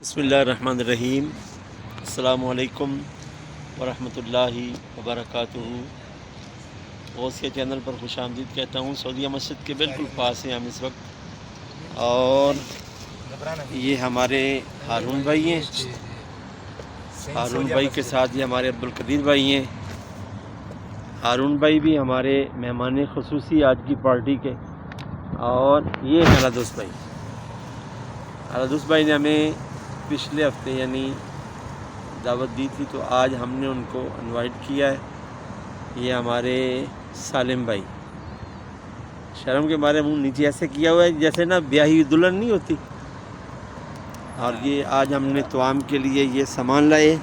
بسم اللہ الرحمن الرحیم۔ السلام علیکم ورحمۃ اللہ وبرکاتہ۔ غوثیہ چینل پر خوش آمدید کہتا ہوں۔ سعودیہ مسجد کے بالکل پاس ہیں ہم اس وقت، اور یہ ہمارے ہارون بھائی ہیں۔ ہارون بھائی کے ساتھ یہ ہمارے عبدالقدیر بھائی ہیں۔ ہارون بھائی بھی ہمارے مہمان خصوصی آج کی پارٹی کے، اور یہ الادوس بھائی۔ الادوس بھائی نے ہمیں پچھلے ہفتے یعنی دعوت دی تھی، تو آج ہم نے ان کو انوائٹ کیا ہے۔ یہ ہمارے سالم بھائی، شرم کے مارے منہ نیچے ایسے کیا ہوا ہے جیسے نا بیاہی ہوئی دلہن نہیں ہوتی۔ اور یہ آج ہم نے توام کے لیے یہ سامان لائے۔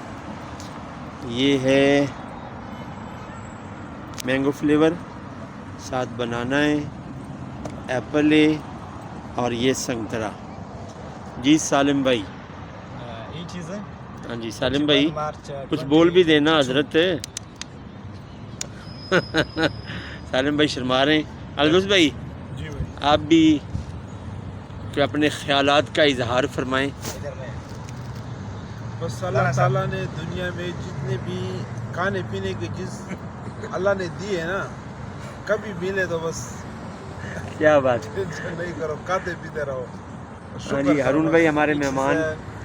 یہ ہے مینگو فلیور، ساتھ بنانا ہے، ایپل ہے، اور یہ سنگترا۔ جی سالم بھائی، ہاں جی سالم بھائی کچھ بول بھی دینا حضرت۔ سالم بھائی شرما رہے ہیں۔ الادوس بھائی آپ بھی کہ اپنے خیالات کا اظہار فرمائیں۔ بس اللہ تعالیٰ نے دنیا میں جتنے بھی کھانے پینے کی چیز اللہ نے دی ہے نا، کبھی ملے تو بس کیا بات، ٹینشن نہیں کرو، کھاتے پیتے رہو۔ ہاں جی ہارون بھائی ہمارے مہمان۔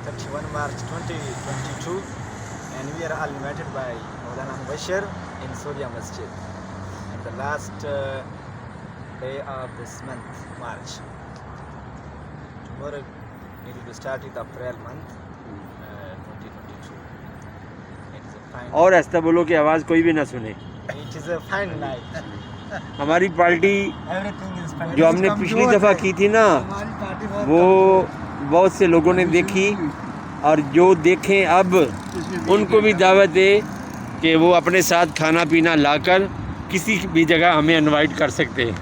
31 March 2022 and we are all invited by Maulana Mubashir in Surya Masjid at the last day of this month, March. Tomorrow it will be started April month 2022. It is a fine, اور ایسا بولو کہ آواز کوئی بھی نہ سنے۔ it is a fine night. ہماری پارٹی Everything is fine. جو ہم نے پچھلی دفعہ کی تھی نا، وہ بہت سے لوگوں نے دیکھی، اور جو دیکھیں اب ان کو بھی دعوت دے کہ وہ اپنے ساتھ کھانا پینا لا کر کسی بھی جگہ ہمیں انوائٹ کر سکتے ہیں۔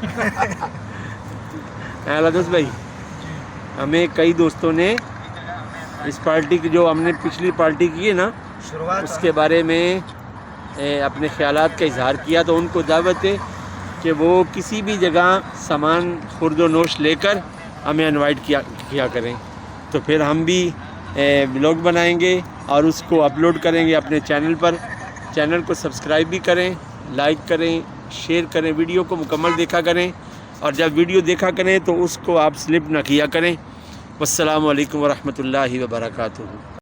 الادوس بھائی، ہمیں کئی دوستوں نے اس پارٹی کی جو ہم نے پچھلی پارٹی کی ہے نا، اس کے بارے میں اپنے خیالات کا اظہار کیا، تو ان کو دعوت ہے کہ وہ کسی بھی جگہ سامان خورد و نوش لے کر ہمیں انوائٹ کیا کریں، تو پھر ہم بھی بلاگ بنائیں گے اور اس کو اپلوڈ کریں گے اپنے چینل پر۔ چینل کو سبسکرائب بھی کریں، لائک کریں، شیئر کریں، ویڈیو کو مکمل دیکھا کریں، اور جب ویڈیو دیکھا کریں تو اس کو آپ سلپ نہ کیا کریں۔ والسلام علیکم ورحمۃ اللہ وبرکاتہ۔